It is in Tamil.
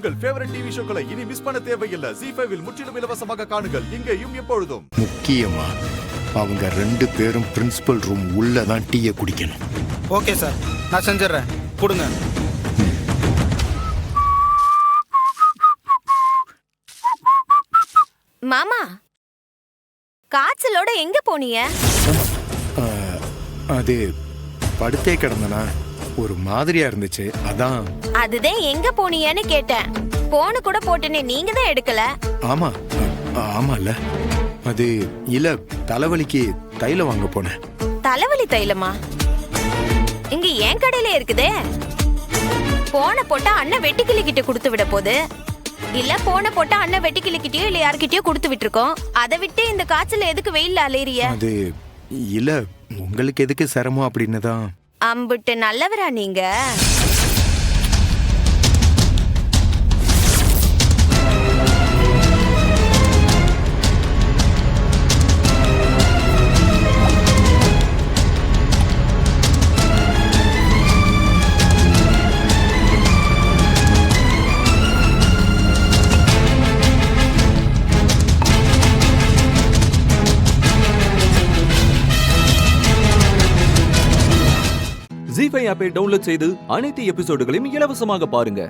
உங்கள் ஃபேவரட் டிவி ஷோக்களை இனி மிஸ் பண்ண தேவையில்லை. ZEE5 இல் முற்றிலும் இலவசமாக காணுங்கள். இங்கேயும் எப்பொழுதும். முக்கியமா அவங்க 2 பேரும் பிரின்சிபல் ரூம் உள்ளதான் டீயை குடிக்கணும். ஓகே சார், நான் செஞ்சிடறேன். கொடுங்க. மாமா, காய்ச்சலோட எங்க போனீங்க? அது படுத்தே கிடந்தனா ஒரு மாதிரியா இருந்துச்சு, அதான். அதுதான் எங்க போனீங்கன்னு கேட்டேன். போன கூட போட்டேனே, நீங்க தான் எடுக்கல. ஆமால, அது இல்ல, தலைவலிக்கு தைலம் வாங்க போனேன். தலைவலி தைலமா? இங்க என் கடையில இருக்குதே. போன போட்டா அண்ணன் வெட்டிக்கிளி கிட்ட கொடுத்து விட போது. இல்ல போன போட்டா அண்ணன் வெட்டிக்கிளி கிட்டயோ இல்ல யார்கிட்டயோ கொடுத்து விட்டுருக்கோம். அதை விட்டு இந்த காய்ச்சல் எதுக்கு வெயில்ல அலையறிய? அது இல்ல, உங்களுக்கு எதுக்கு சிரமம் அப்படின்னு தான். அம்பிட்டு நல்லவரா நீங்க? ZEE5 ஆப்பை டவுன்லோட் செய்து அனைத்து எபிசோடுகளையும் இலவசமாக பாருங்க.